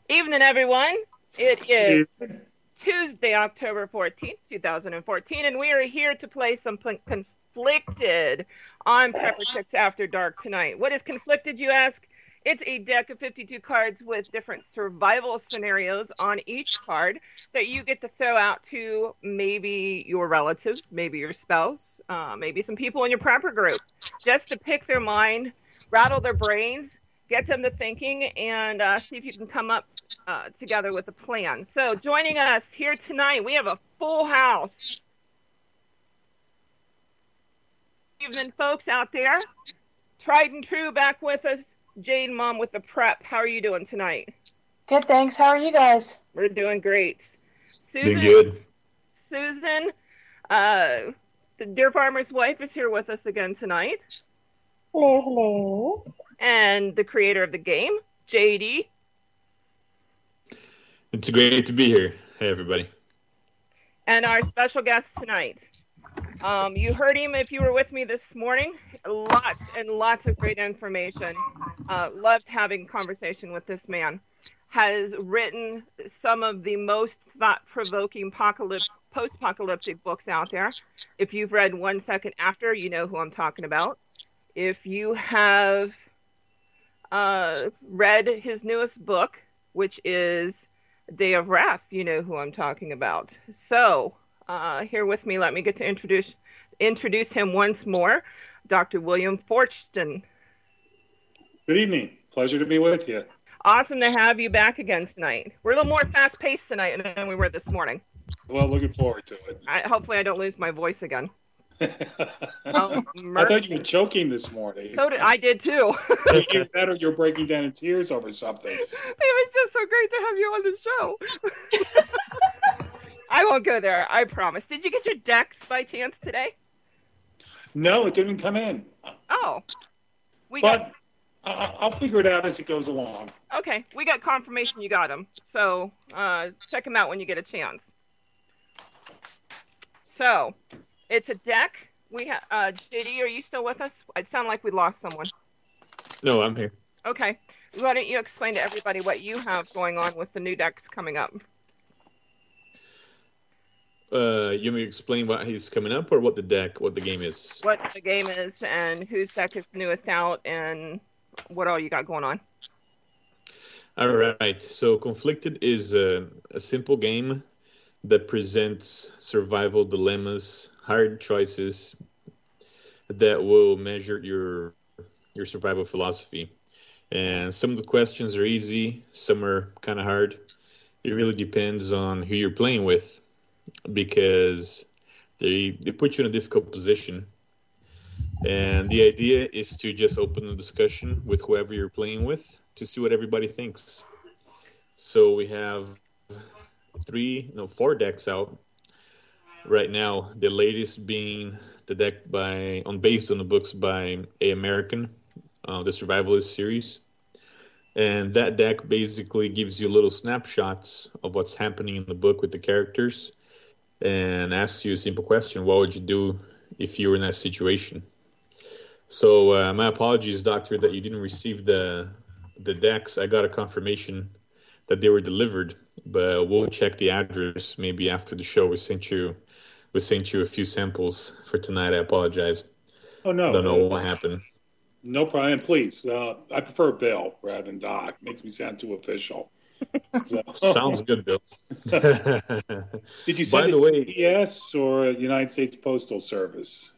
Evening, everyone. It is Evening. Tuesday, October 14th, 2014, and we are here to play some Conflicted on Prepper Chicks After Dark tonight. What is Conflicted, you ask? It's a deck of 52 cards with different survival scenarios on each card that you get to throw out to maybe your relatives, maybe your spouse, maybe some people in your prepper group, just to pick their mind, rattle their brains, get them to thinking, and see if you can come up together with a plan. So joining us here tonight, we have a full house. Evening, folks out there. Tried and true back with us. Jade Mom with the prep. How are you doing tonight? Good, thanks. How are you guys? We're doing great. Doing good. Susan, the Deer Farmer's wife, is here with us again tonight. Hello, hello. And the creator of the game, JD. It's great to be here. Hey, everybody. And our special guest tonight. You heard him if you were with me this morning. Lots and lots of great information. Loved having conversation with this man. Has written some of the most thought-provoking post-apocalyptic books out there. If you've read 1 Second After, you know who I'm talking about. If you have read his newest book, which is Day of Wrath, you know who I'm talking about. So, here with me, let me get to introduce him once more, Dr. William Fortson. Good evening. Pleasure to be with you. Awesome to have you back again tonight. We're a little more fast-paced tonight than we were this morning. Well, looking forward to it. Hopefully I don't lose my voice again. I thought you were choking this morning. I did too. You're better. You're breaking down in tears over something. It was just so great to have you on the show. I won't go there, I promise. Did you get your decks by chance today? No, it didn't come in. Oh. I'll figure it out as it goes along. Okay, we got confirmation you got them. So check them out when you get a chance. So, it's a deck. We have JD, are you still with us? It sounded like we lost someone. No, I'm here. Okay. Why don't you explain to everybody what you have going on with the new decks coming up? You may explain what he's coming up or what the game is? What the game is and whose deck is newest out and what all you got going on. All right. So Conflicted is a simple game that presents survival dilemmas, hard choices that will measure your survival philosophy. And some of the questions are easy, some are kind of hard. It really depends on who you're playing with because they put you in a difficult position. And the idea is to just open a discussion with whoever you're playing with to see what everybody thinks. So we have 4 decks out right now. The latest being the deck based on the books by A. American, the Survivalist series. And that deck basically gives you little snapshots of what's happening in the book with the characters and asks you a simple question: what would you do if you were in that situation? So my apologies, Doctor, that you didn't receive the decks. I got a confirmation that they were delivered, but we'll check the address maybe after the show. We sent you a few samples for tonight. I apologize. Oh no, don't know what happened. No problem. Please, I prefer Bill rather than Doc. Makes me sound too official. So. Sounds good, Bill. Did you send it UPS or United States Postal Service?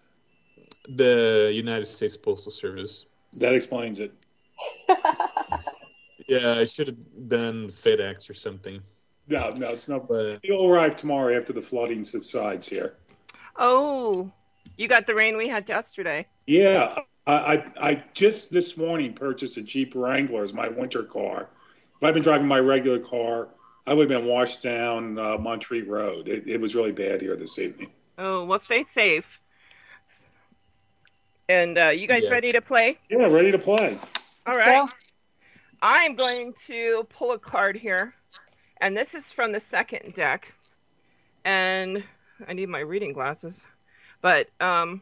The United States Postal Service. That explains it. Yeah, I should have done FedEx or something. No, it's not. It'll arrive tomorrow after the flooding subsides here. Oh, you got the rain we had yesterday. Yeah, I just this morning purchased a Jeep Wrangler as my winter car. If I'd been driving my regular car, I would have been washed down Montreat Road. It was really bad here this evening. Oh, well, stay safe. And you guys ready to play? Yeah, ready to play. All right. Yeah. I'm going to pull a card here. And this is from the second deck. And I need my reading glasses. But, no,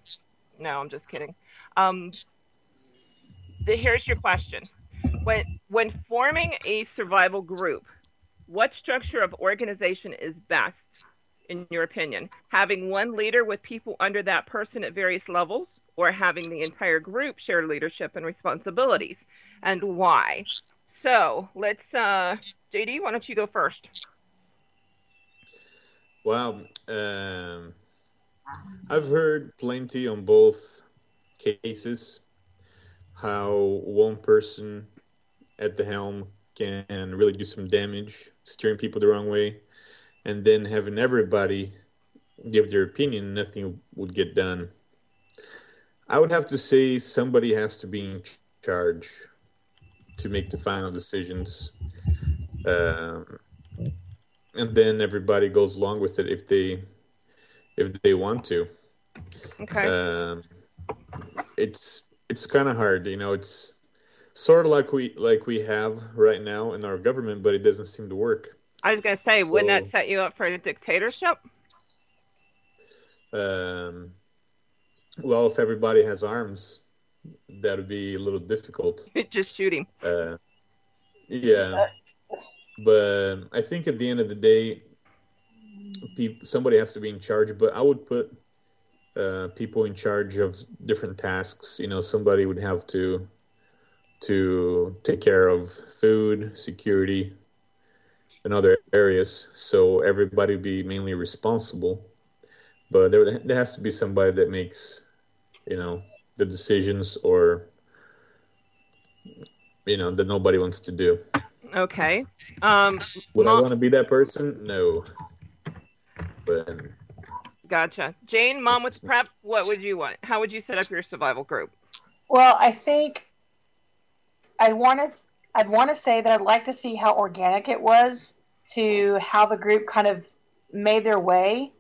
I'm just kidding. Here's your question. When forming a survival group, what structure of organization is best, in your opinion? Having one leader with people under that person at various levels, or having the entire group share leadership and responsibilities, and why? So let's, JD, why don't you go first? Wow. I've heard plenty on both cases how one person at the helm can really do some damage, steering people the wrong way, and then having everybody give their opinion, nothing would get done. I would have to say somebody has to be in charge to make the final decisions. And then everybody goes along with it if they want to. Okay. It's kind of hard, it's sort of like we have right now in our government, but it doesn't seem to work. I was going to say, wouldn't that set you up for a dictatorship? Well, if everybody has arms, that would be a little difficult. Just shoot him. Yeah. But I think at the end of the day, somebody has to be in charge. But I would put people in charge of different tasks. Somebody would have to take care of food, security, and other areas. So everybody would be mainly responsible. But there has to be somebody that makes, the decisions, or, that nobody wants to do. Okay. Would I want to be that person? No. But gotcha. Jane, Mom with Prep, what would you want? How would you set up your survival group? Well, I think I'd want to say that I'd like to see how organic it was to how the group kind of made their way.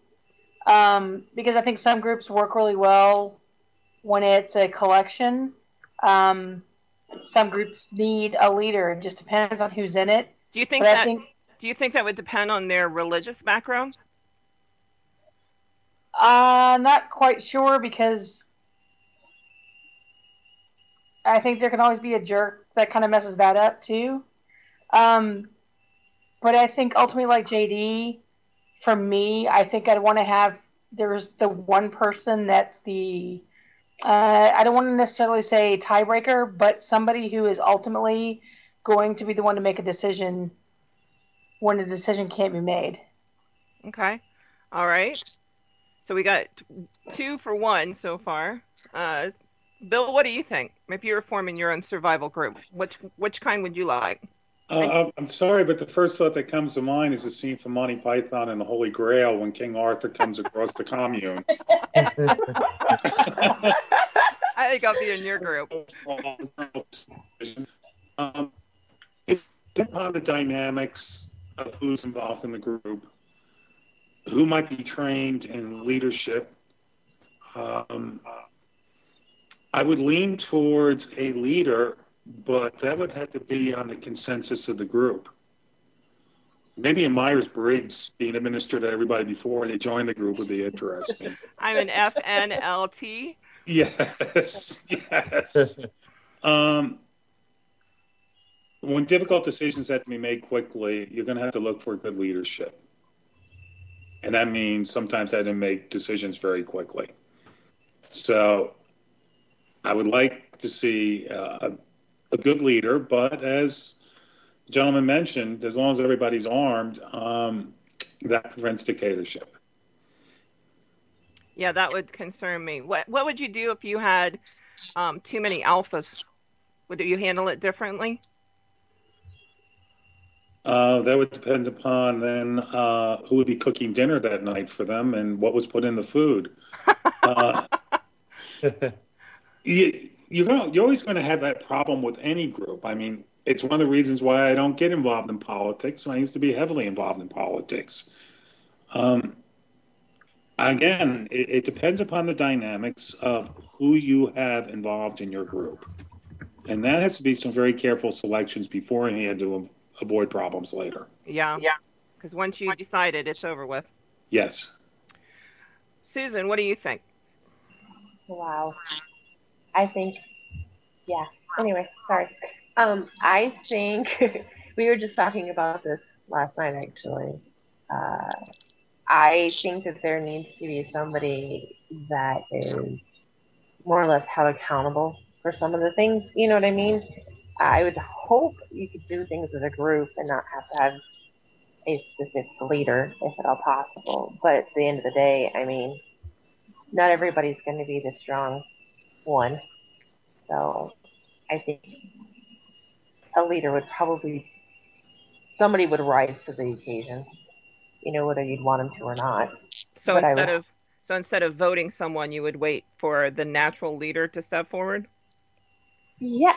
Because I think some groups work really well when it's a collection. Some groups need a leader. It just depends on who's in it. Do you think that would depend on their religious background? Not quite sure, because I think there can always be a jerk that kind of messes that up too. But I think ultimately, like JD, for me, I think I'd want to have, there's the one person that's the, I don't want to necessarily say tiebreaker, but somebody who is ultimately going to be the one to make a decision when a decision can't be made. Okay. All right. So we got 2 for 1 so far. Bill, what do you think? If you were forming your own survival group, which kind would you like? I'm sorry, but the first thought that comes to mind is the scene from Monty Python and the Holy Grail when King Arthur comes across the commune. I think I'll be in your group. If upon the dynamics of who's involved in the group, who might be trained in leadership, I would lean towards a leader, but that would have to be on the consensus of the group. Maybe a Myers-Briggs being administered to everybody before they join the group would be interesting. I'm an FNLT. Yes, yes. When difficult decisions have to be made quickly, you're going to have to look for good leadership. And that means sometimes having to make decisions very quickly. So I would like to see a good leader, but as the gentleman mentioned, as long as everybody's armed, that prevents dictatorship. Yeah, that would concern me. What would you do if you had too many alphas? Would you handle it differently? That would depend upon then who would be cooking dinner that night for them and what was put in the food. You're always going to have that problem with any group. I mean, it's one of the reasons why I don't get involved in politics. I used to be heavily involved in politics. Again, it depends upon the dynamics of who you have involved in your group. And that has to be some very careful selections beforehand to avoid problems later. Yeah. Because once you decided, it's over with. Yes. Susan, what do you think? Wow. I think, yeah. Anyway, sorry. I think we were just talking about this last night, actually. I think that there needs to be somebody that is more or less held accountable for some of the things. You know what I mean? I would hope you could do things as a group and not have to have a specific leader, if at all possible. But at the end of the day, I mean, not everybody's going to be the strong one. So I think a leader would probably, somebody would rise to the occasion, whether you'd want them to or not. So But instead of voting someone, you would wait for the natural leader to step forward? Yeah,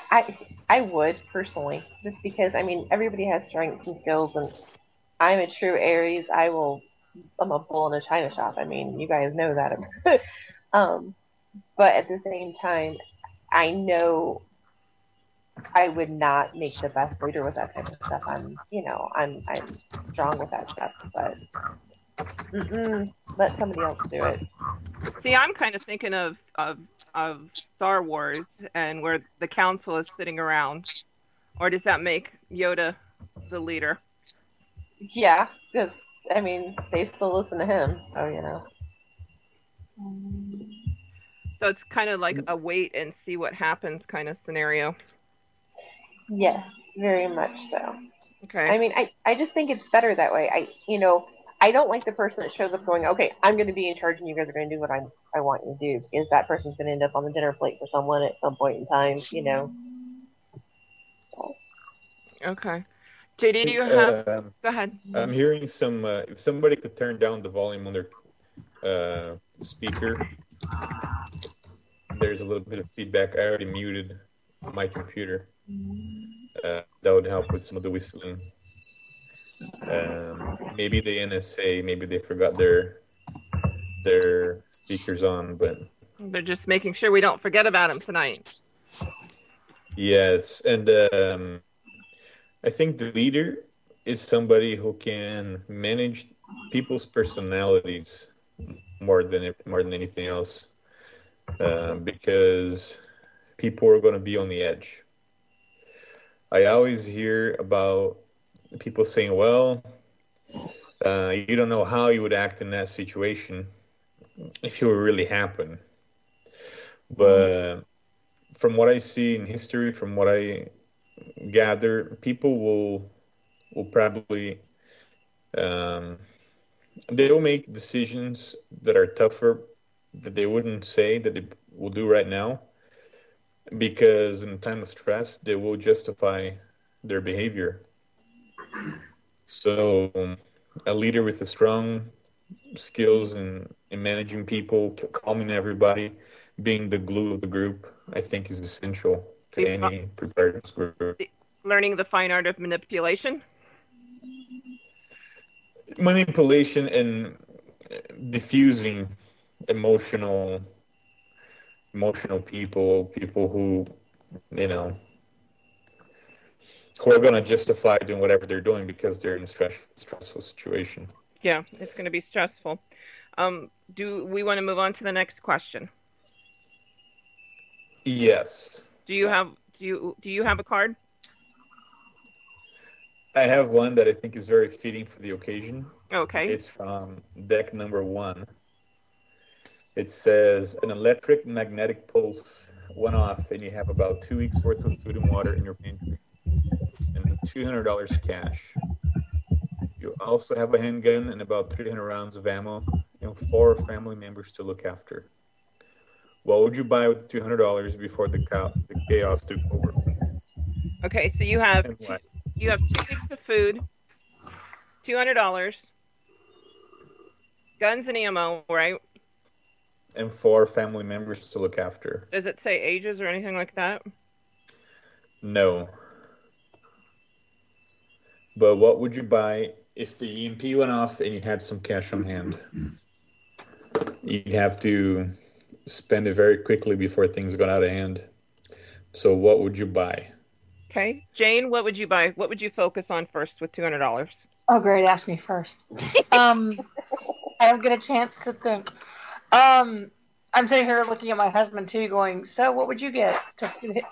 I would personally, just because, I mean, everybody has strengths and skills, and I'm a true Aries. I'm a bull in a china shop. I mean, you guys know that. But at the same time, I know I would not make the best leader with that type of stuff. I'm strong with that stuff, but let somebody else do it. See, I'm kind of thinking of Star Wars and where the council is sitting around. Or does that make Yoda the leader? Yeah, because, I mean, they still listen to him, so, So it's kind of like a wait and see what happens kind of scenario. Yes, very much so. Okay. I mean, I just think it's better that way. I don't like the person that shows up going, okay, I'm going to be in charge and you guys are going to do what I want you to do, because that person's going to end up on the dinner plate for someone at some point in time, Okay. JD, do you have... Go ahead. I'm hearing some... if somebody could turn down the volume on their speaker, there's a little bit of feedback. I already muted my computer. That would help with some of the whistling. Maybe the NSA, maybe they forgot their speakers on, but they're just making sure we don't forget about them tonight. Yes, and I think the leader is somebody who can manage people's personalities more than anything else, because people are going to be on the edge. I always hear about people saying, well, you don't know how you would act in that situation if it were really happen. But from what I see in history, from what I gather, people will probably they will make decisions that are tougher that they wouldn't say that they will do right now, because in time of stress they will justify their behavior. So a leader with a strong skills in managing people, calming everybody, being the glue of the group, I think is essential to any preparedness group. Learning the fine art of manipulation? Manipulation and diffusing emotional people who, who are going to justify doing whatever they're doing because they're in a stressful situation. Yeah, it's going to be stressful. Do we want to move on to the next question? Yes. Do you have a card? I have one that I think is very fitting for the occasion. Okay. It's from deck number 1. It says, an electric magnetic pulse went off and you have about 2 weeks worth of food and water in your pantry and $200 cash. You also have a handgun and about 300 rounds of ammo and 4 family members to look after. What would you buy with $200 before the chaos took over? Okay, so you have 2 weeks of food, $200, guns and ammo, right? And 4 family members to look after. Does it say ages or anything like that? No. But what would you buy if the EMP went off and you had some cash on hand? You'd have to spend it very quickly before things got out of hand. So what would you buy? Okay. Jane, what would you buy? What would you focus on first with $200? Oh, great. Ask me first. I don't get a chance to think. I'm sitting here looking at my husband, too, going, so what would you get?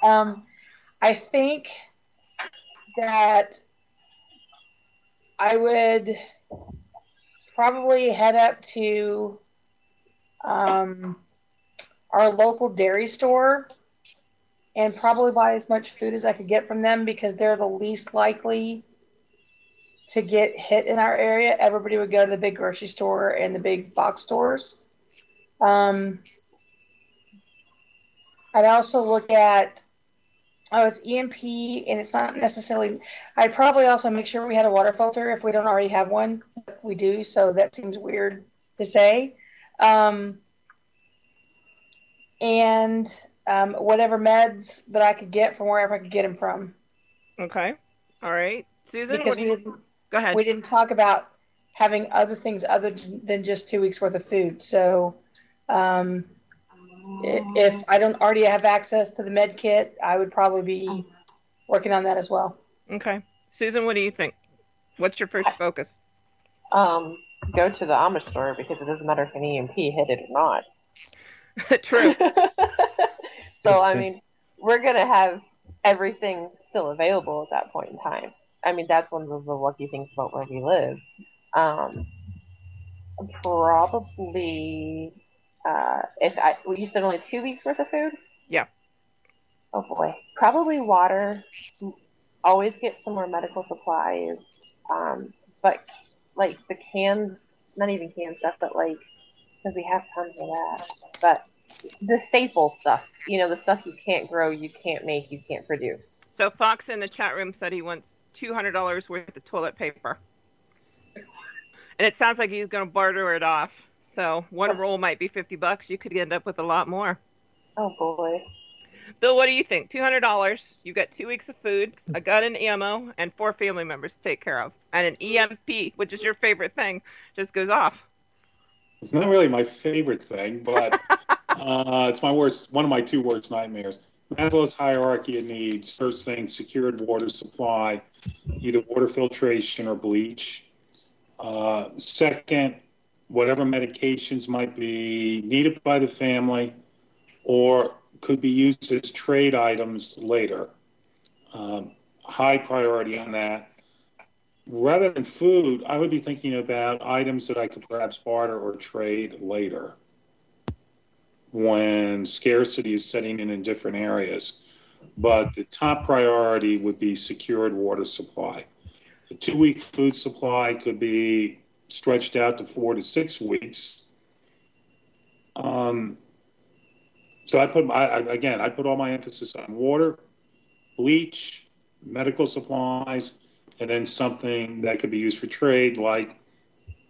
I think that I would probably head up to our local dairy store and probably buy as much food as I could get from them because they're the least likely to get hit in our area. Everybody would go to the big grocery store and the big box stores. I'd also look at, it's EMP, and it's not necessarily, I'd probably also make sure we had a water filter if we don't already have one. We do, so that seems weird to say. And whatever meds that I could get from wherever I could get them from. Okay. All right. Susan, Because go ahead. We didn't talk about having other things other than just 2 weeks worth of food. So if I don't already have access to the med kit, I would probably be working on that as well. Okay. Susan, what do you think? What's your first focus? Go to the Amish store because it doesn't matter if an EMP hit it or not. True. So, I mean, we're going to have everything still available at that point in time. I mean, that's one of the lucky things about where we live. Probably, you said only 2 weeks worth of food? Yeah. Oh boy. Probably water. Always get some more medical supplies. But like the canned, not even canned stuff, but like, because we have tons of that. But the staple stuff, the stuff you can't grow, you can't make, you can't produce. So Fox in the chat room said he wants $200 worth of toilet paper. And it sounds like he's going to barter it off. So one roll might be $50. You could end up with a lot more. Oh, boy. Bill, what do you think? $200. You've got 2 weeks of food, a gun and ammo, and 4 family members to take care of. And an EMP, which is your favorite thing, just goes off. It's not really my favorite thing, but it's one of my 2 worst nightmares. Maslow's hierarchy of needs. First thing, secured water supply, either water filtration or bleach. Second, whatever medications might be needed by the family or could be used as trade items later. High priority on that. Rather than food, I would be thinking about items that I could perhaps barter or trade later when scarcity is setting in different areas. But the top priority would be secured water supply. The 2-week food supply could be stretched out to 4 to 6 weeks. So I put all my emphasis on water, bleach, medical supplies, and then something that could be used for trade, like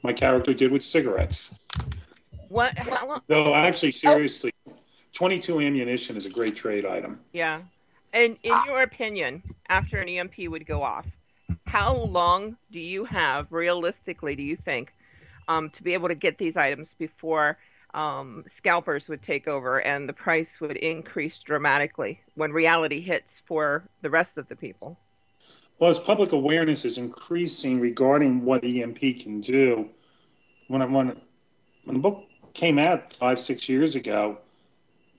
my character did with cigarettes. What? How long? No, actually, seriously, 22 ammunition is a great trade item. Yeah. And in your opinion, after an EMP would go off, how long do you have, realistically, do you think, to be able to get these items before scalpers would take over and the price would increase dramatically when reality hits for the rest of the people? Well, as public awareness is increasing regarding what EMP can do, when the book came out 5-6 years ago,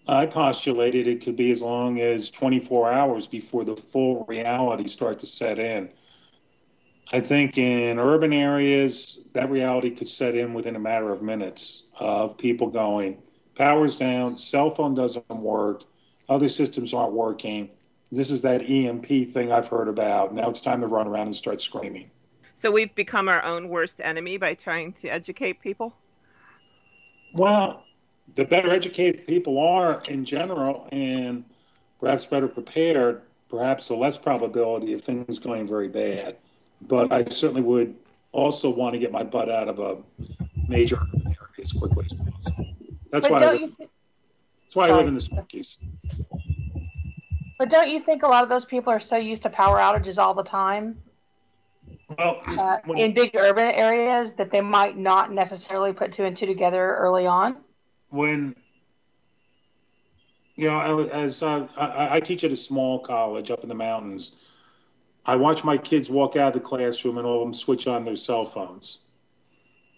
I postulated it could be as long as 24 hours before the full reality starts to set in. I think in urban areas, that reality could set in within a matter of minutes of people going, power's down, cell phone doesn't work, other systems aren't working. This is that EMP thing I've heard about. Now it's time to run around and start screaming. So we've become our own worst enemy by trying to educate people? Well, the better educated people are in general and perhaps better prepared, perhaps the less probability of things going very bad. But I certainly would also want to get my butt out of a major urban area as quickly as possible. That's why I live in the Smokies. But don't you think a lot of those people are so used to power outages all the time? Well, in big urban areas that they might not necessarily put 2 and 2 together early on? When, I teach at a small college up in the mountains, I watch my kids walk out of the classroom and all of them switch on their cell phones.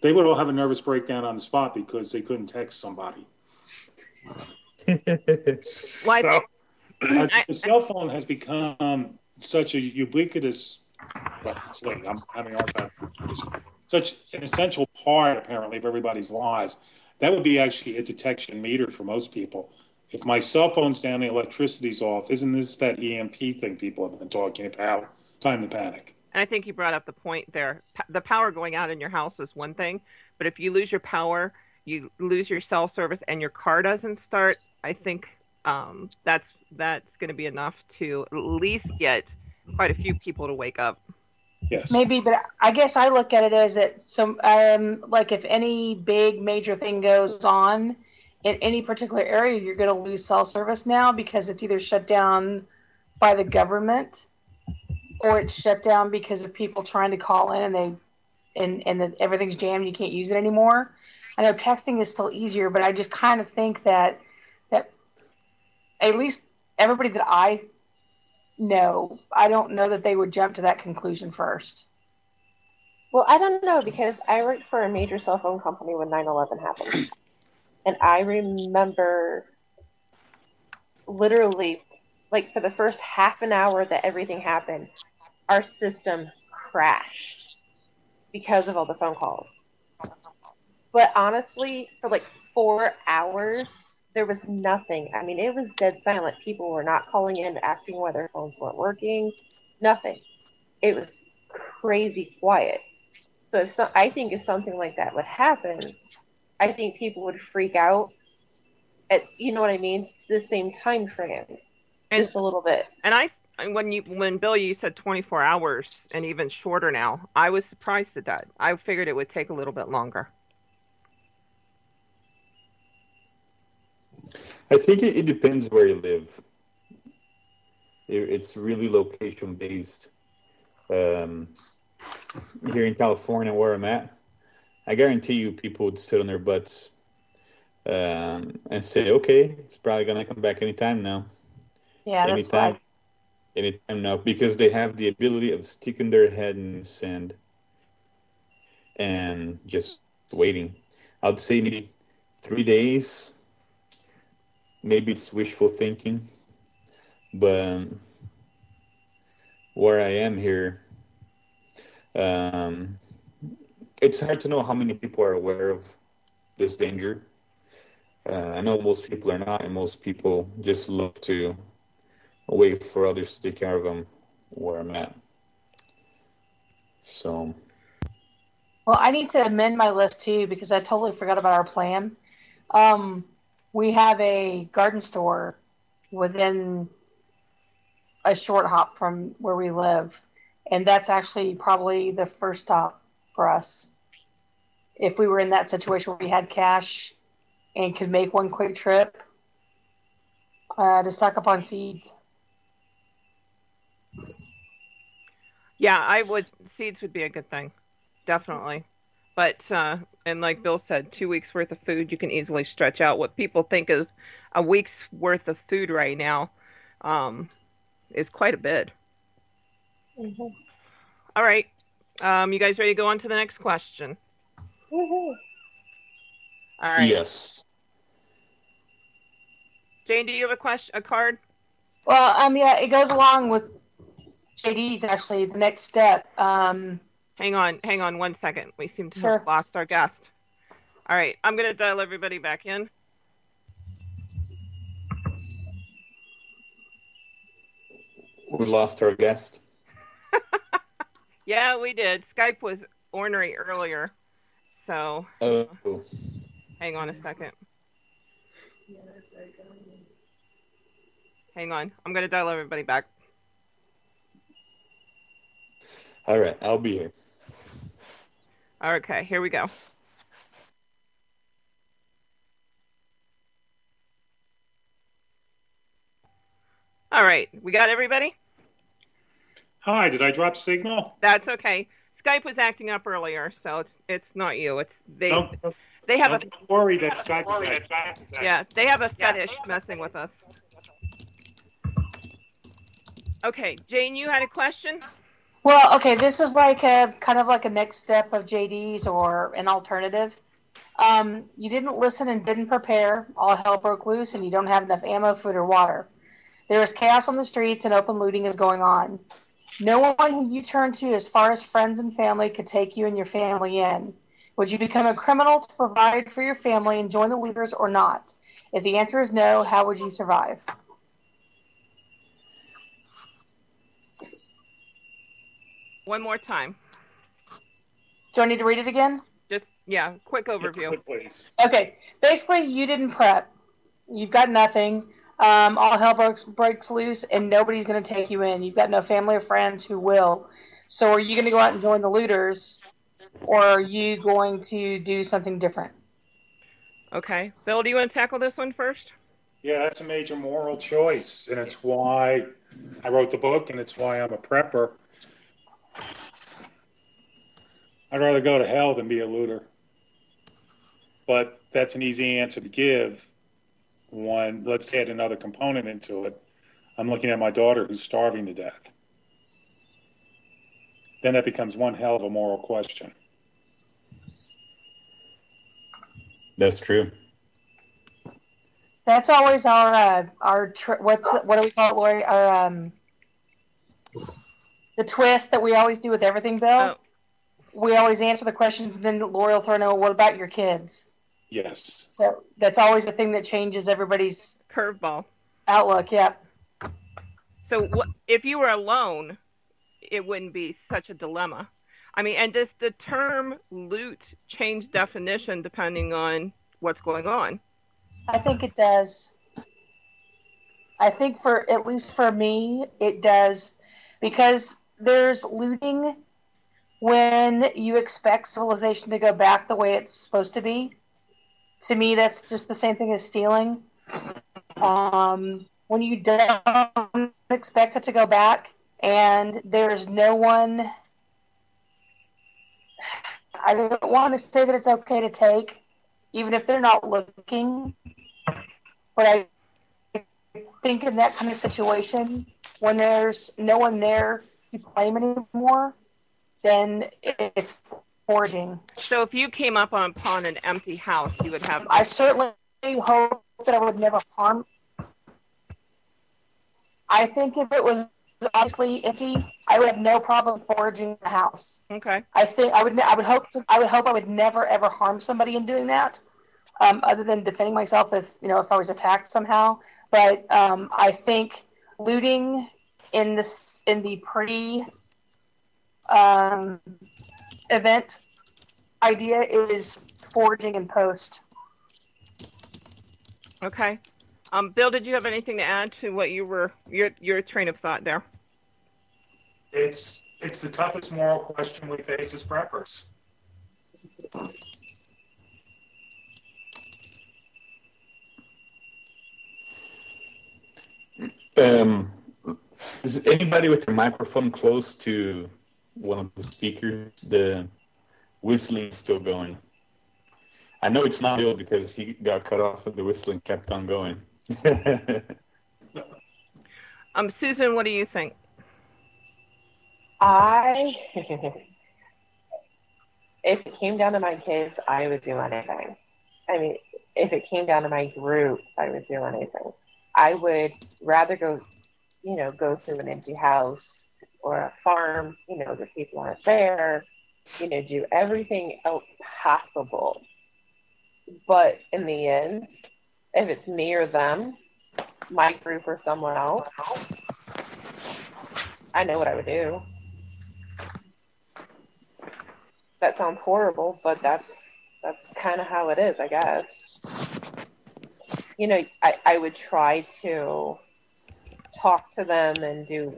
They would all have a nervous breakdown on the spot because they couldn't text somebody. Why? The cell phone has become such a ubiquitous, I'm having a hard time, such an essential part, apparently, of everybody's lives. That would be actually a detection meter for most people. If my cell phone's down, the electricity's off, isn't this that EMP thing people have been talking about? Time to panic. And I think you brought up the point there. The power going out in your house is one thing, but if you lose your power, you lose your cell service, and your car doesn't start, I think that's going to be enough to at least get quite a few people to wake up. Yes. Maybe, but I guess I look at it as that like if any big major thing goes on in any particular area, you're going to lose cell service now because it's either shut down by the government or it's shut down because of people trying to call in and everything's jammed, you can't use it anymore. I know texting is still easier, but I just kind of think that at least everybody that I know, I don't know that they would jump to that conclusion first. Well, I don't know, because I worked for a major cell phone company when 9/11 happened. And I remember literally, like, for the first half an hour that everything happened, our system crashed because of all the phone calls. But honestly, for like 4 hours, there was nothing. I mean, it was dead silent. People were not calling in asking why their phones weren't working. Nothing. It was crazy quiet. So I think if something like that would happen, I think people would freak out at, you know what I mean, the same time frame, just a little bit. And when Bill, you said 24 hours and even shorter now, I was surprised at that. I figured it would take a little bit longer. I think it depends where you live. It's really location based. Here in California, where I'm at, I guarantee you people would sit on their butts and say, okay, it's probably going to come back anytime now. Yeah, anytime now, because they have the ability of sticking their head in the sand and just waiting. I'd say maybe 3 days. Maybe it's wishful thinking, but where I am here, it's hard to know how many people are aware of this danger. I know most people are not, and most people just love to wait for others to take care of them where I'm at. So. Well, I need to amend my list too because I totally forgot about our plan. We have a garden store within a short hop from where we live, and that's actually probably the first stop for us. If we were in that situation where we had cash and could make one quick trip to stock up on seeds. Yeah, seeds would be a good thing. Definitely. But, and like Bill said, 2 weeks worth of food, you can easily stretch out. What people think of a week's worth of food right now is quite a bit. Mm-hmm. All right. You guys ready to go on to the next question? Mm-hmm. All right. Yes. Jane, do you have a card? Well, yeah, it goes along with JD's actually the next step. Hang on 1 second. We seem to Sure. have lost our guest. All right, I'm going to dial everybody back in. We lost our guest. Yeah, we did. Skype was ornery earlier. So, hang on a second. Hang on. I'm going to dial everybody back. All right, I'll be here. Okay, here we go. All right, we got everybody? Hi, did I drop signal? That's okay. Skype was acting up earlier, so it's not you. It's they. Don't worry that Skype is acting. Yeah, they have a fetish messing with us. Okay, Jane, you had a question? Well, okay, this is like a kind of like a next step of JD's or an alternative. You didn't listen and didn't prepare. All hell broke loose, and you don't have enough ammo, food, or water. There is chaos on the streets and open looting is going on. No one who you turn to as far as friends and family could take you and your family in. Would you become a criminal to provide for your family and join the looters or not? If the answer is no, how would you survive? One more time. Do I need to read it again? Just, yeah, quick overview. Please. Okay. Basically, you didn't prep. You've got nothing. All hell breaks loose, and nobody's going to take you in. You've got no family or friends who will. So are you going to go out and join the looters, or are you going to do something different? Okay. Bill, do you want to tackle this one first? Yeah, that's a major moral choice, and it's why I wrote the book, and it's why I'm a prepper. I'd rather go to hell than be a looter. But that's an easy answer to give when, let's add another component into it. I'm looking at my daughter who's starving to death. Then that becomes one hell of a moral question. That's true. That's always our what do we call it, Lori? Our the twist that we always do with everything, Bill. Oh. We always answer the questions, and then Lori will throw in, what about your kids? Yes. So that's always the thing that changes everybody's Curveball. outlook. Yeah. So if you were alone, it wouldn't be such a dilemma. I mean, and does the term loot change definition depending on what's going on? I think it does. I think at least for me, it does, because there's looting when you expect civilization to go back the way it's supposed to be. To me, that's just the same thing as stealing. When you don't expect it to go back, and there's no one, I don't want to say that it's okay to take, even if they're not looking, but I think in that kind of situation, when there's no one there to claim anymore, then it's foraging. So if you came up upon an empty house, you would have... I certainly hope that I would never harm. I think if it was honestly empty, I would have no problem foraging the house. Okay. I think I would hope I would never ever harm somebody in doing that, other than defending myself if I was attacked somehow. But I think looting in the pre event idea is foraging in post. Okay. Bill, did you have anything to add to what your train of thought there? It's the toughest moral question we face as preppers. Is anybody with their microphone close to one of the speakers? The whistling is still going. I know it's not Bill because he got cut off and the whistling kept on going. Susan, what do you think? If it came down to my kids, I would do anything. I mean, if it came down to my group, I would do anything. I would rather go through an empty house or a farm, the people aren't there, do everything else possible. But in the end, if it's me or them, my group or someone else, I know what I would do. That sounds horrible, but that's kind of how it is, I guess. I would try to talk to them and do,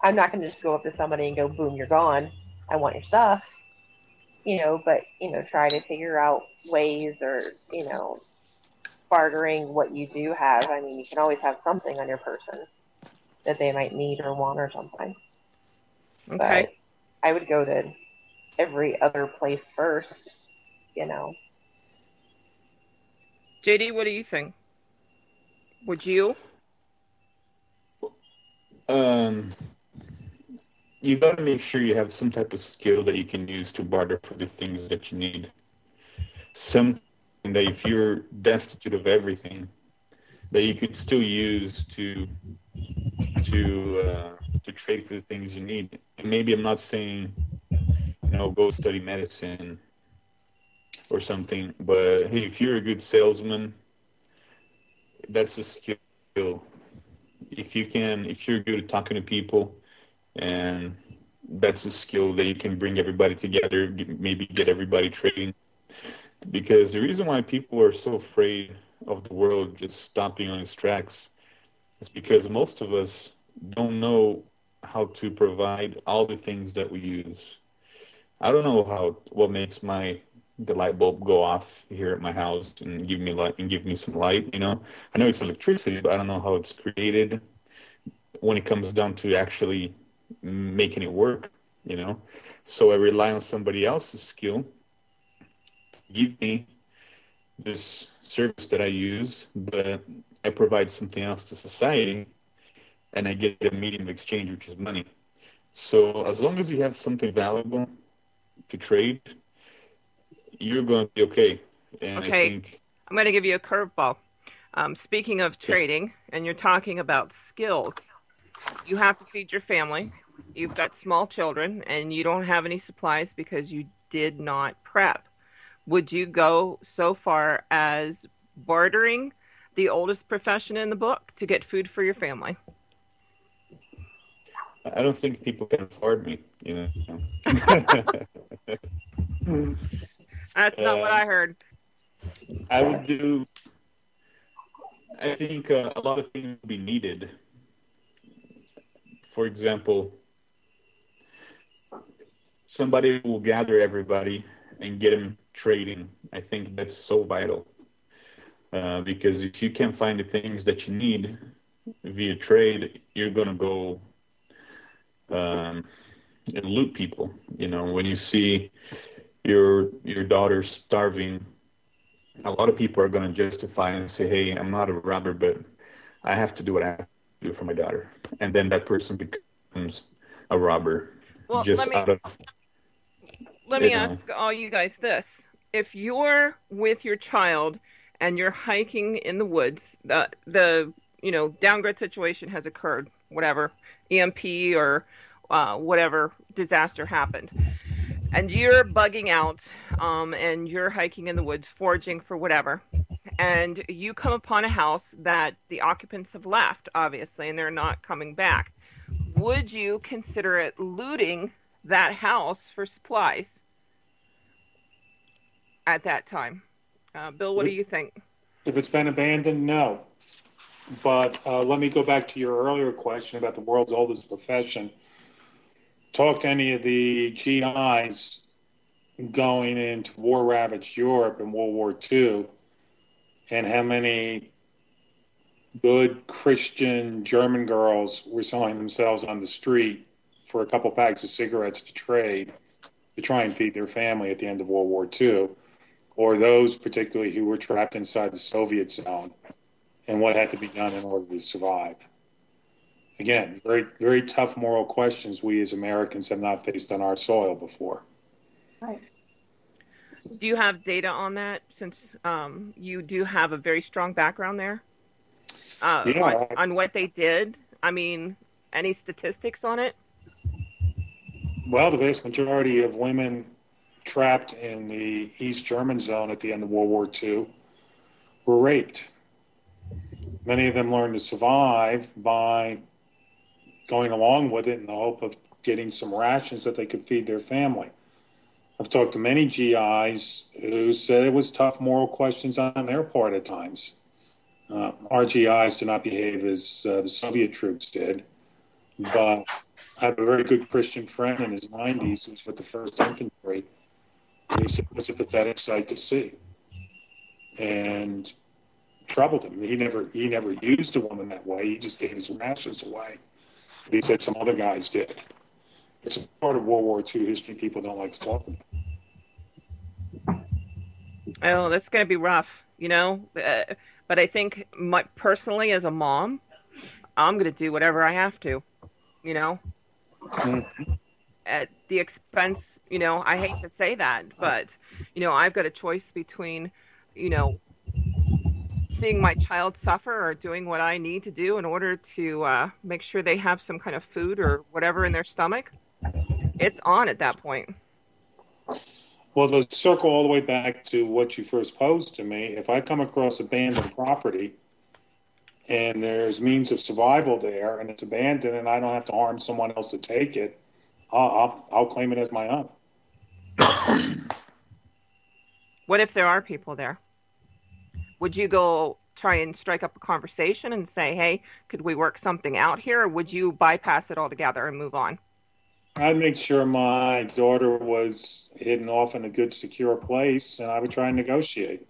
I'm not going to just go up to somebody and go, boom, you're gone. I want your stuff. But, try to figure out ways or, bartering what you do have. I mean, you can always have something on your person that they might need or want or something. Okay. But I would go to every other place first, JD, what do you think? Would you? You got to make sure you have some type of skill that you can use to barter for the things that you need. Something that if you're destitute of everything, that you could still use to trade for the things you need. And maybe I'm not saying, go study medicine or something, but hey, if you're a good salesman, that's a skill. If you're good at talking to people, and that's a skill that you can bring everybody together, maybe get everybody trading. Because the reason why people are so afraid of the world just stopping on its tracks is because most of us don't know how to provide all the things that we use. I don't know what makes the light bulb go off here at my house and give me light and give me some light. I know it's electricity, but I don't know how it's created when it comes down to actually making it work. So I rely on somebody else's skill to give me this service that I use, but I provide something else to society, and I get a medium of exchange, which is money. So as long as you have something valuable to trade, you're going to be okay. And Okay. I think I'm going to give you a curveball. Speaking of trading, and you're talking about skills, you have to feed your family. You've got small children, and you don't have any supplies because you did not prep. Would you go so far as bartering the oldest profession in the book to get food for your family? I don't think people can afford me. That's not what I heard. I would do. I think a lot of things would be needed. For example, somebody will gather everybody and get them trading. I think that's so vital. Because if you can't find the things that you need via trade, you're going to go and loot people. When you see your daughter starving, a lot of people are going to justify and say, hey, I'm not a robber, but I have to do what I have to do for my daughter. And then that person becomes a robber. Well, let me ask all you guys this. If you're with your child and you're hiking in the woods, the downgrade situation has occurred, whatever, EMP or whatever disaster happened, and you're bugging out and you're hiking in the woods, foraging for whatever, and you come upon a house that the occupants have left, obviously, and they're not coming back. Would you consider it looting that house for supplies at that time? Bill, what do you think? If it's been abandoned, no. But let me go back to your earlier question about the world's oldest profession. Talk to any of the GIs going into war-ravaged Europe in World War II, and how many good Christian German girls were selling themselves on the street for a couple packs of cigarettes to trade to try and feed their family at the end of World War II, or those particularly who were trapped inside the Soviet zone and what had to be done in order to survive. Again, very, very tough moral questions we as Americans have not faced on our soil before. Right. Do you have data on that, since you do have a very strong background there? On what they did? I mean, any statistics on it? Well, the vast majority of women trapped in the East German zone at the end of World War II were raped. Many of them learned to survive by going along with it in the hope of getting some rations that they could feed their family. I've talked to many GIs who said it was tough moral questions on their part at times. Our GIs did not behave as the Soviet troops did, but I have a very good Christian friend in his 90s who was with the 1st Infantry, and he said it was a pathetic sight to see, and troubled him. He never used a woman that way. He just gave his rations away. But he said some other guys did. It's a part of World War II history people don't like to talk about. Oh, that's going to be rough, but I think personally as a mom, I'm going to do whatever I have to, at the expense, I hate to say that, but, I've got a choice between, seeing my child suffer or doing what I need to do in order to make sure they have some kind of food or whatever in their stomach, it's on at that point. Well, to circle all the way back to what you first posed to me, if I come across abandoned property and there's means of survival there and it's abandoned and I don't have to harm someone else to take it, I'll claim it as my own. What if there are people there? Would you go try and strike up a conversation and say, hey, could we work something out here? Or would you bypass it altogether and move on? I'd make sure my daughter was hidden off in a good, secure place, and I would try and negotiate.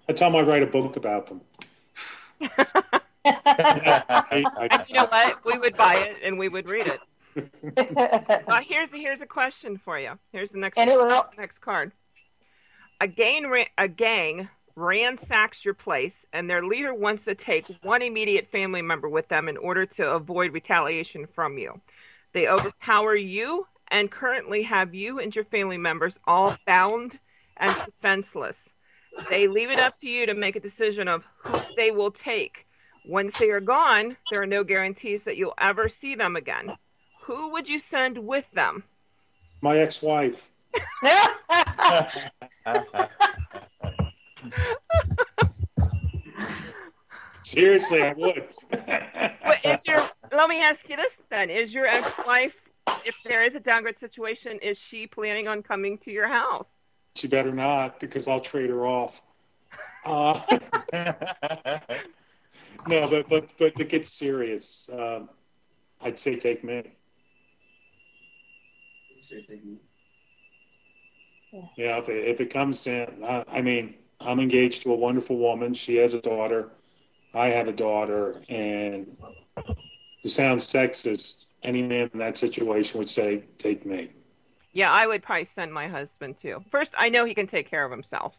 That's how I might write a book about them. And you know what? We would buy it and we would read it. Here's a question for you. Here's the next card. A gang ransacks your place, and their leader wants to take one immediate family member with them in order to avoid retaliation from you. They overpower you and currently have you and your family members all bound and defenseless. They leave it up to you to make a decision of who they will take. Once they are gone, there are no guarantees that you'll ever see them again. Who would you send with them? My ex-wife. Seriously, I would. Let me ask you this then. Is your ex-wife, if there is a downgrade situation, is she planning on coming to your house? She better not, because I'll trade her off. No, but to get serious, I'd say take me. Yeah, if it comes down, I mean, I'm engaged to a wonderful woman. She has a daughter. I have a daughter. And to sound sexist, any man in that situation would say, take me. Yeah, I would probably send my husband too. First, I know he can take care of himself.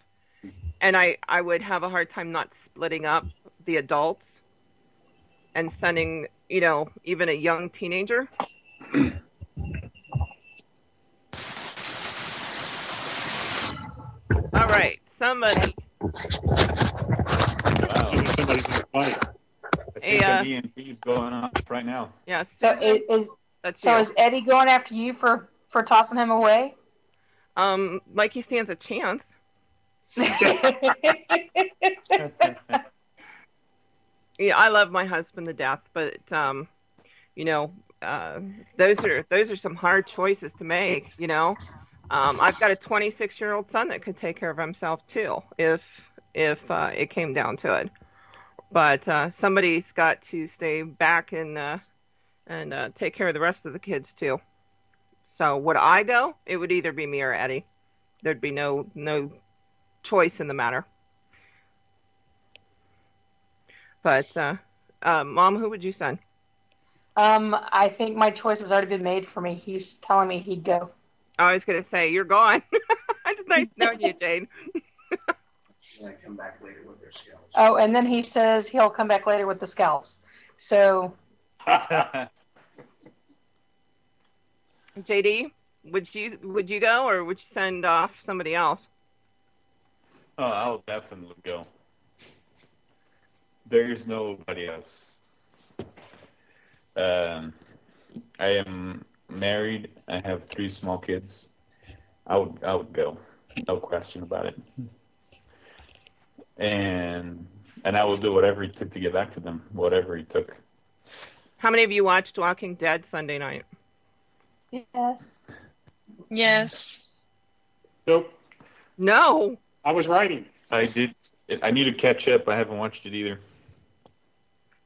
And I would have a hard time not splitting up the adults and sending, even a young teenager. All right, somebody. Wow. Somebody's in the fight. I think an EMP is going on right now. Yeah, Susan, is Eddie going after you for tossing him away? Like he stands a chance. Yeah, I love my husband to death, but those are some hard choices to make. I've got a 26-year-old son that could take care of himself too, if it came down to it. But somebody's got to stay back and take care of the rest of the kids too. So would I go? It would either be me or Eddie. There'd be no choice in the matter. But Mom, who would you send? I think my choice has already been made for me. He's telling me he'd go. I was going to say, you're gone. It's nice knowing you, Jane. Come back later with their scalps. Oh, and then he says he'll come back later with the scalps. So, JD, would you go, or would you send off somebody else? Oh, I'll definitely go. There is nobody else. I am married. I have 3 small kids. I would go, no question about it. And I will do whatever it took to get back to them, whatever it took. How many of you watched Walking Dead Sunday night? yes. Yes. Nope. No. I was writing. I did. I need to catch up. I haven't watched it either.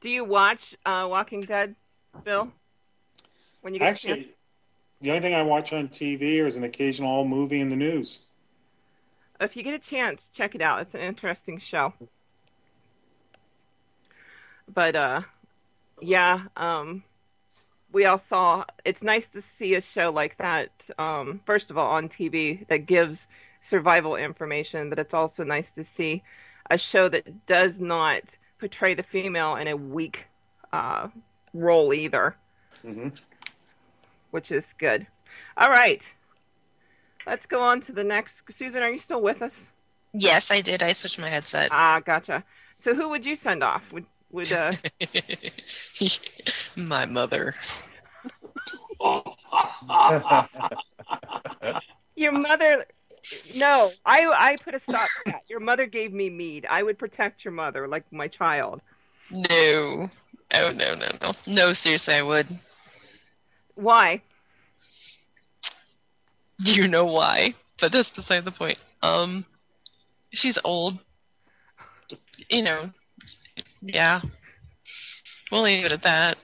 Do you watch Walking Dead, Bill? When you get a chance? The only thing I watch on TV is an occasional movie in the news. If you get a chance, check it out. It's an interesting show. But we all saw. It's nice to see a show like that. First of all, on TV that gives survival information, but it's also nice to see a show that does not portray the female in a weak role either, which is good. All right, let's go on to the next. Susan, are you still with us? Yes, I did. I switched my headset. Ah, gotcha. So who would you send off? Would My mother. your mother? No, I put a stop to that. Your mother gave me mead. I would protect your mother like my child. No. Oh, no. No, seriously, I would. Why? You know why, but that's beside the point. She's old. You know, yeah. We'll leave it at that.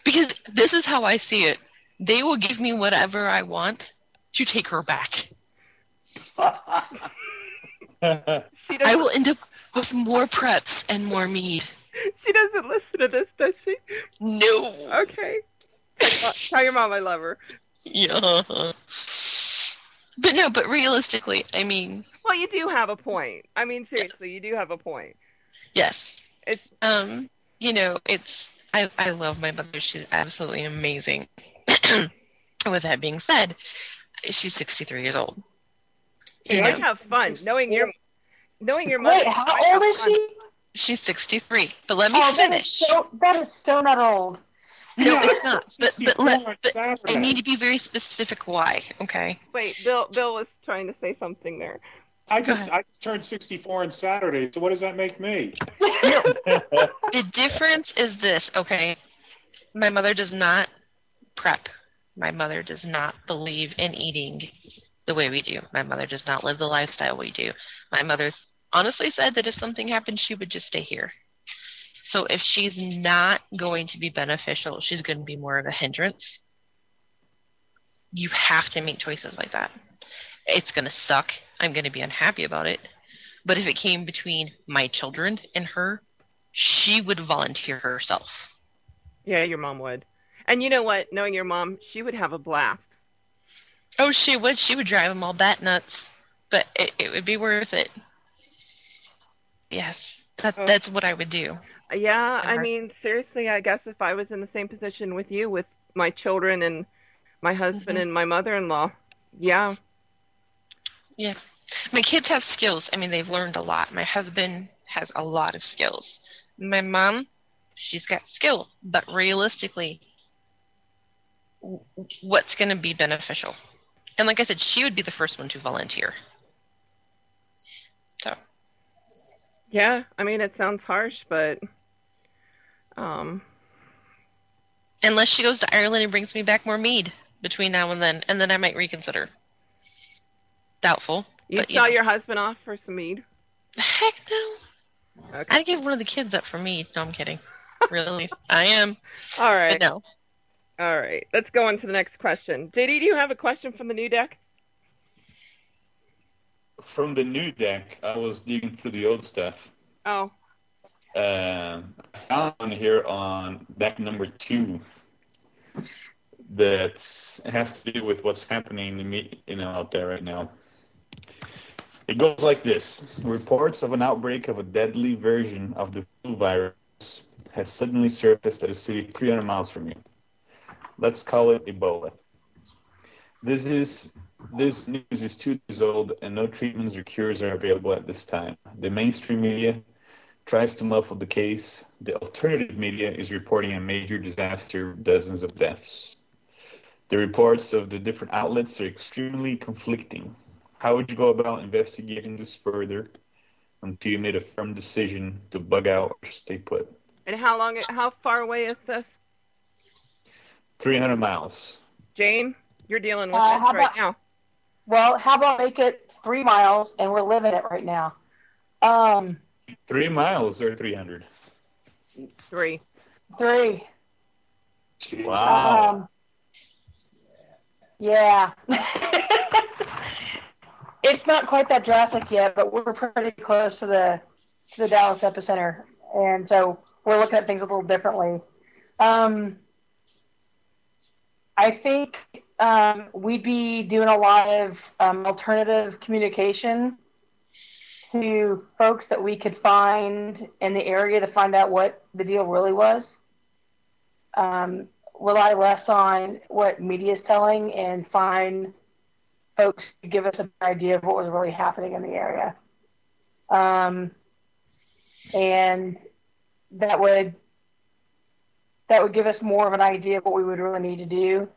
Because this is how I see it. They will give me whatever I want to take her back. I will end up with more preps and more mead. She doesn't listen to this, does she? No. Okay. Tell your mom I love her. Yeah. But realistically, I mean... Well, you do have a point. I mean, seriously, you do have a point. Yes. It's... You know, I love my mother. She's absolutely amazing. With that being said, she's 63 years old. You might have fun knowing your mother. Wait, how old is she? She's 63. But let me finish. That is so not old. No, it's not. But I need to be very specific why, okay? Wait, Bill was trying to say something there. I just turned 64 on Saturday, so what does that make me? No. The difference is this, okay? My mother does not prep. My mother does not believe in eating the way we do. My mother does not live the lifestyle we do. My mother honestly said that if something happened, she would just stay here. So if she's not going to be beneficial, she's going to be more of a hindrance. You have to make choices like that. It's going to suck. I'm going to be unhappy about it. But if it came between my children and her, she would volunteer herself. Yeah, your mom would. And you know what? Knowing your mom, she would have a blast. Oh, she would. She would drive them all bat nuts. But it would be worth it. Yes. That's what I would do. Yeah, I mean, seriously, I guess if I was in the same position with you, with my children and my husband and my mother-in-law, yeah. Yeah. My kids have skills. I mean, they've learned a lot. My husband has a lot of skills. My mom, she's got skill. But realistically, what's going to be beneficial? And like I said, she would be the first one to volunteer. So. Yeah, I mean, it sounds harsh, but... Unless she goes to Ireland and brings me back more mead between now and then I might reconsider. Doubtful. You'd sell your husband off for some mead? Heck no. Okay. I'd give one of the kids up for mead. No, I'm kidding. Really. I am. All right. But no. All right. Let's go on to the next question. JD, do you have a question from the new deck? From the new deck, I was digging through the old stuff. Oh. I found here on deck number 2 that has to do with what's happening out there right now. It goes like this. Reports of an outbreak of a deadly version of the flu virus has suddenly surfaced at a city 300 miles from you. Let's call it Ebola. This news is 2 days old, and no treatments or cures are available at this time. The mainstream media tries to muffle the case. The alternative media is reporting a major disaster, dozens of deaths. The reports of the different outlets are extremely conflicting. How would you go about investigating this further until you made a firm decision to bug out or stay put? And how far away is this? 300 miles. Jane, you're dealing with this right now. Well, how about make it 3 miles, and we're living it right now. 3 miles or 300? 3. 3. Wow. Yeah. It's not quite that drastic yet, but we're pretty close to the Dallas epicenter, and so we're looking at things a little differently. I think we'd be doing a lot of alternative communication to folks that we could find in the area to find out what the deal really was. Rely less on what media is telling and find folks to give us an idea of what was really happening in the area. And that would give us more of an idea of what we would really need to do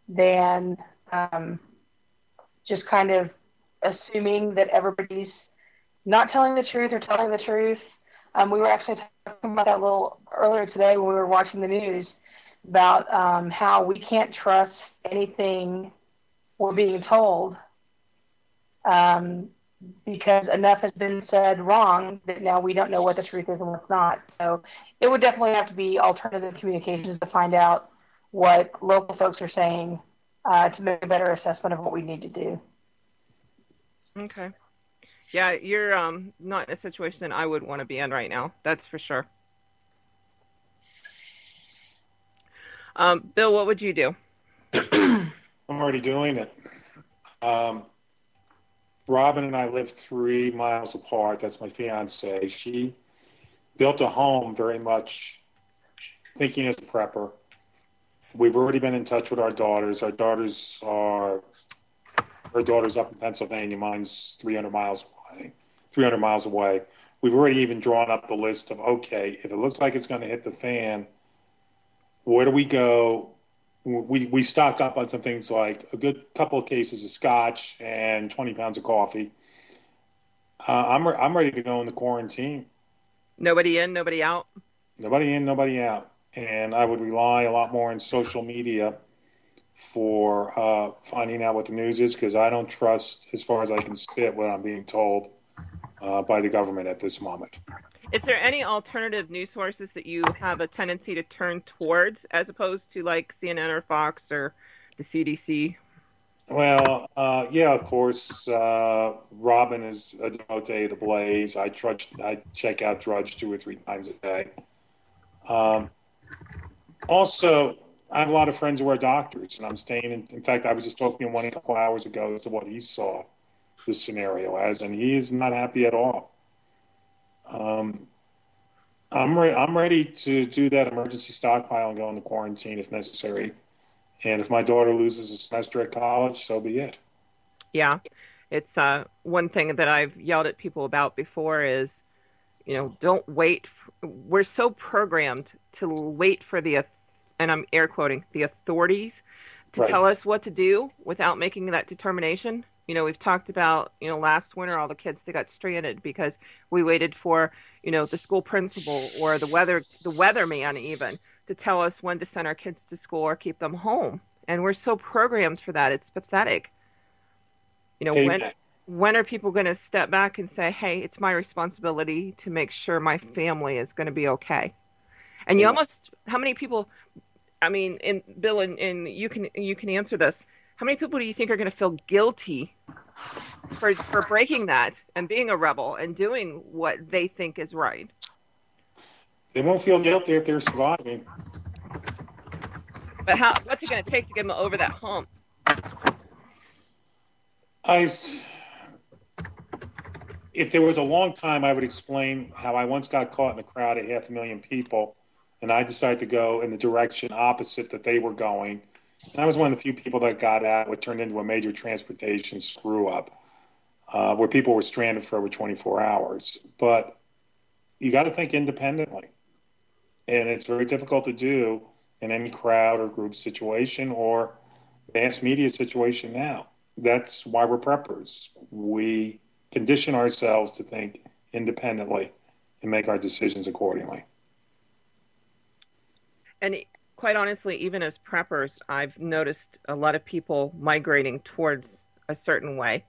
than just kind of assuming that everybody's not telling the truth or telling the truth. We were actually talking about that a little earlier today when we were watching the news about how we can't trust anything we're being told because enough has been said wrong that now we don't know what the truth is and what's not. So it would definitely have to be alternative communications to find out what local folks are saying to make a better assessment of what we need to do. Okay. Yeah, you're not in a situation I would want to be in right now. That's for sure. Bill, what would you do? I'm already doing it. Robin and I live 3 miles apart. That's my fiance. She built a home very much thinking as a prepper. We've already been in touch with our daughters. Her daughter's up in Pennsylvania. Mine's 300 miles away. We've already even drawn up the list of, okay, if it looks like it's going to hit the fan, where do we go? We stock up on some things like a good couple of cases of scotch and 20 pounds of coffee. I'm ready to go into quarantine. Nobody in, nobody out? Nobody in, nobody out. And I would rely a lot more on social media for finding out what the news is, because I don't trust, as far as I can spit, what I'm being told by the government at this moment. Is there any alternative news sources that you have a tendency to turn towards, as opposed to like CNN or Fox or the CDC? Well, yeah, of course. Robin is a devotee of the Blaze. I check out Drudge 2 or 3 times a day. Also, I have a lot of friends who are doctors, and I'm staying in fact, I was just talking to one a couple hours ago as to what he saw this scenario as, and he is not happy at all. I'm ready to do that emergency stockpile and go into quarantine if necessary. And if my daughter loses a semester at college, so be it. Yeah. It's one thing that I've yelled at people about before is, don't wait. We're so programmed to wait for and I'm air quoting, the authorities to Right. tell us what to do without making that determination. We've talked about, last winter, all the kids that got stranded because we waited for, the school principal or the weatherman even to tell us when to send our kids to school or keep them home. And we're so programmed for that. It's pathetic. When are people going to step back and say, hey, it's my responsibility to make sure my family is going to be okay? And how many people, Bill, and you can answer this. How many people do you think are going to feel guilty for breaking that and being a rebel and doing what they think is right? They won't feel guilty if they're surviving. But what's it going to take to get them over that hump? If there was a long time, I would explain how I once got caught in a crowd of 500,000 people, and I decided to go in the direction opposite that they were going. And I was one of the few people that got out. What turned into a major transportation screw up, where people were stranded for over 24 hours. But you got to think independently, and it's very difficult to do in any crowd or group situation or mass media situation now. That's why we're preppers. We condition ourselves to think independently and make our decisions accordingly. And quite honestly, even as preppers, I've noticed a lot of people migrating towards a certain way.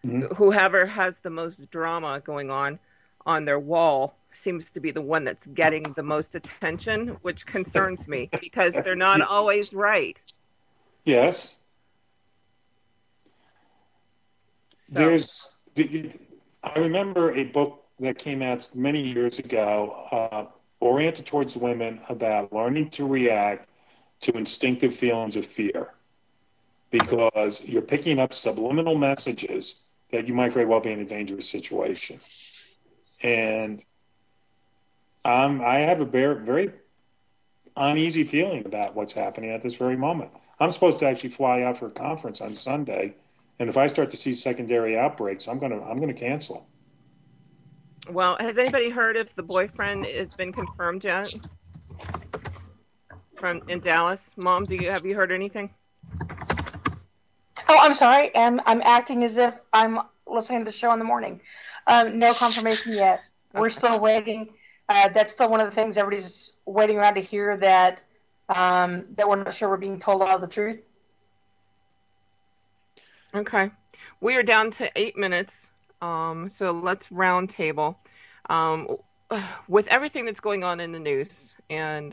Mm-hmm. Whoever has the most drama going on their wall seems to be the one that's getting the most attention, which concerns me because they're not always right. Yes. So. I remember a book that came out many years ago, oriented towards women, about learning to react to instinctive feelings of fear, because you're picking up subliminal messages that you might very well be in a dangerous situation. And I have a very uneasy feeling about what's happening at this very moment. I'm supposed to actually fly out for a conference on Sunday, and if I start to see secondary outbreaks, I'm going to cancel. Well, has anybody heard if the boyfriend has been confirmed yet from in Dallas? Mom, have you heard anything? Oh, I'm sorry. I'm acting as if I'm listening to the show in the morning. No confirmation yet. We're still waiting. That's still one of the things everybody's waiting around to hear, that we're not sure we're being told all the truth. Okay. We are down to 8 minutes. So let's round table. With everything that's going on in the news, and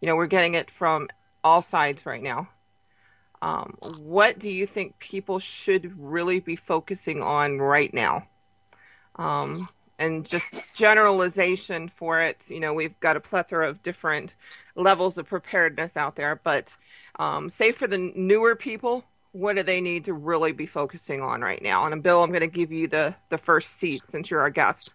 we're getting it from all sides right now. What do you think people should really be focusing on right now? And just generalization for it. We've got a plethora of different levels of preparedness out there, but say for the newer people, what do they need to really be focusing on right now? And Bill, I'm going to give you the first seat since you're our guest.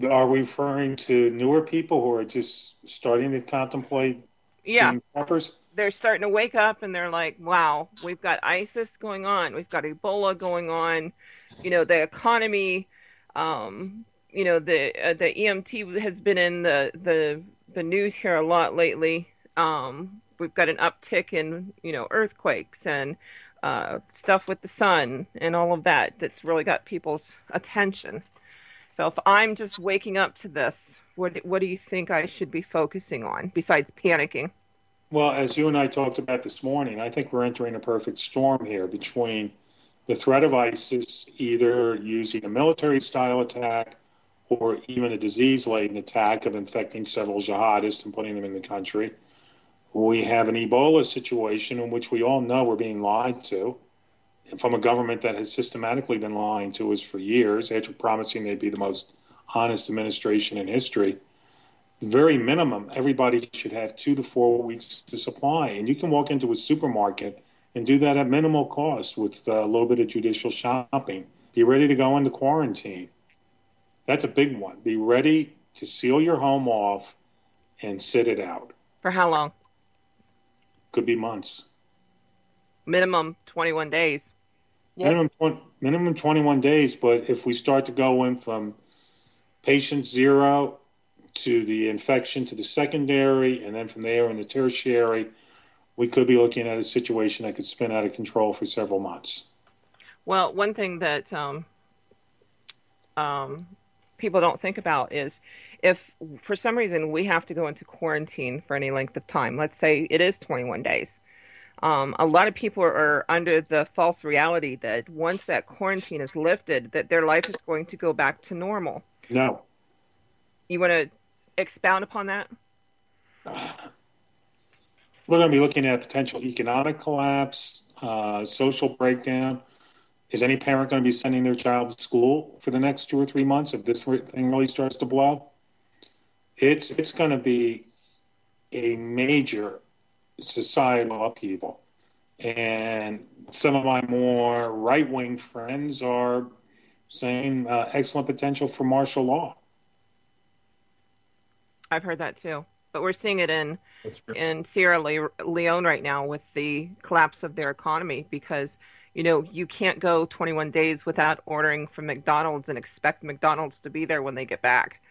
Are we referring to newer people who are just starting to contemplate being preppers? They're starting to wake up and they're like, wow, we've got ISIS going on. We've got Ebola going on. The economy, the EMT has been in the news here a lot lately. We've got an uptick in, earthquakes and stuff with the sun and all of that that's really got people's attention. So if I'm just waking up to this, what do you think I should be focusing on besides panicking? Well, as you and I talked about this morning, I think we're entering a perfect storm here between the threat of ISIS either using a military-style attack or even a disease-laden attack of infecting several jihadists and putting them in the country. We have an Ebola situation in which we all know we're being lied to from a government that has systematically been lying to us for years after promising they'd be the most honest administration in history. Very minimum, everybody should have 2 to 4 weeks to supply. And you can walk into a supermarket and do that at minimal cost with a little bit of judicial shopping. Be ready to go into quarantine. That's a big one. Be ready to seal your home off and sit it out. For how long? Could be months. Minimum 21 days. Yep. Minimum 21 days, but if we start to go in from patient 0 to the infection to the secondary, and then from there in the tertiary, we could be looking at a situation that could spin out of control for several months. Well, one thing that people don't think about is if for some reason we have to go into quarantine for any length of time, let's say it is 21 days, a lot of people are under the false reality that once that quarantine is lifted, that their life is going to go back to normal. No. You want to expound upon that? We're going to be looking at potential economic collapse, social breakdown. Is any parent going to be sending their child to school for the next 2 or 3 months if this thing really starts to blow? It's going to be a major societal upheaval. And some of my more right-wing friends are saying excellent potential for martial law. I've heard that too. But we're seeing it in Sierra Leone right now with the collapse of their economy because, you can't go 21 days without ordering from McDonald's and expect McDonald's to be there when they get back.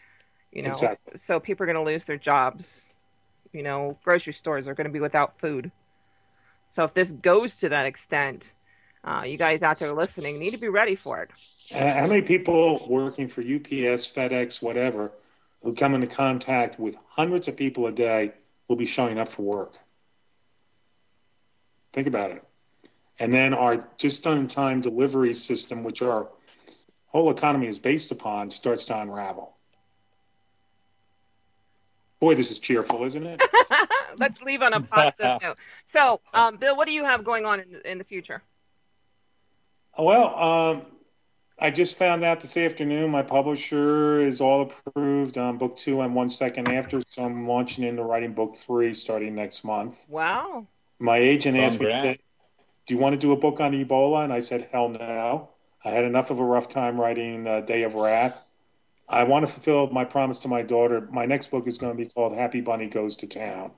Exactly. So people are going to lose their jobs. Grocery stores are going to be without food. So if this goes to that extent, you guys out there listening need to be ready for it. How many people working for UPS, FedEx, whatever, who come into contact with hundreds of people a day will be showing up for work? Think about it. And then our just-in-time delivery system, which our whole economy is based upon, starts to unravel. Boy, this is cheerful, isn't it? Let's leave on a positive note. So, Bill, what do you have going on in the future? Well, I just found out this afternoon my publisher is all approved on book 2 and 1 second after, so I'm launching into writing book 3 starting next month. Wow. My agent asked me, do you want to do a book on Ebola? And I said, hell no. I had enough of a rough time writing Day of Wrath. I want to fulfill my promise to my daughter. My next book is going to be called Happy Bunny Goes to Town.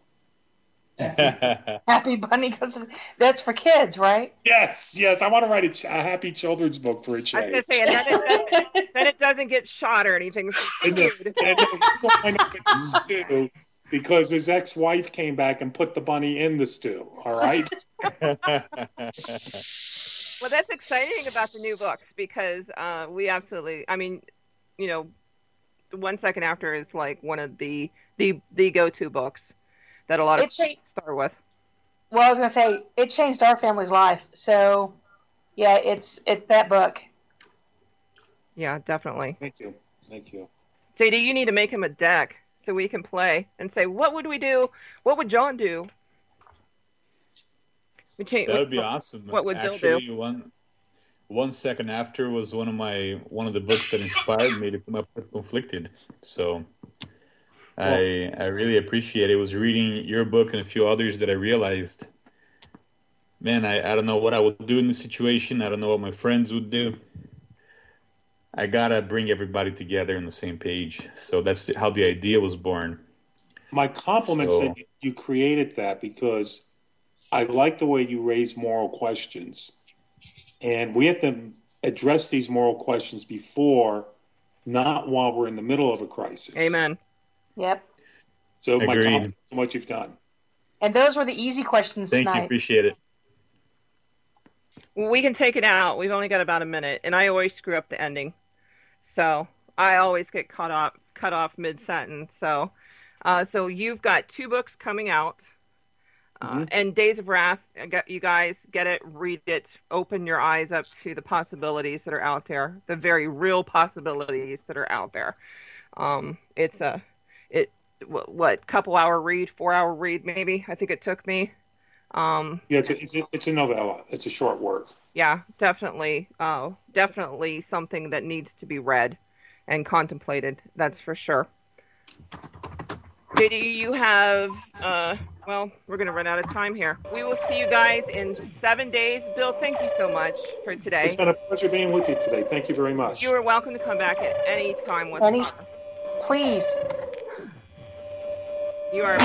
Happy Bunny goes. That's for kids, right? Yes. I want to write a happy children's book for a I was change. gonna say, and then it doesn't get shot or anything. And he's all wind up in the stew because his ex-wife came back and put the bunny in the stew. All right. Well, that's exciting about the new books because we absolutely. I mean, you know, 1 Second After is like one of the go-to books that a lot of people start with. Well, I was gonna say it changed our family's life. So, yeah, it's that book. Yeah, definitely. Thank you. JD, you need to make him a deck so we can play and say, what would we do? What would John do? That would be awesome. What would Bill do? 1 Second After was one of the books that inspired me to come up with Conflicted. So I really appreciate it. I was reading your book and a few others that I realized, man, I don't know what I would do in this situation. I don't know what my friends would do. I gotta bring everybody together on the same page. So that's how the idea was born. My compliments that you created that because I like the way you raise moral questions. And we have to address these moral questions before, not while we're in the middle of a crisis. Amen. Yep. So my compliments on what you've done. And those were the easy questions tonight. Thank you. Appreciate it. We can take it out. We've only got about a minute, and I always screw up the ending. So I always get cut off mid-sentence. So you've got 2 books coming out. And Days of Wrath, you guys get it, read it, open your eyes up to the possibilities that are out there, the very real possibilities that are out there. It's what couple hour read, 4 hour read maybe. I think it took me. It's a novella. It's a short work. Yeah, definitely something that needs to be read and contemplated. That's for sure. JD, you have, we're going to run out of time here. We will see you guys in 7 days. Bill, thank you so much for today. It's been a pleasure being with you today. Thank you very much. You are welcome to come back at any time whatsoever. Please. You are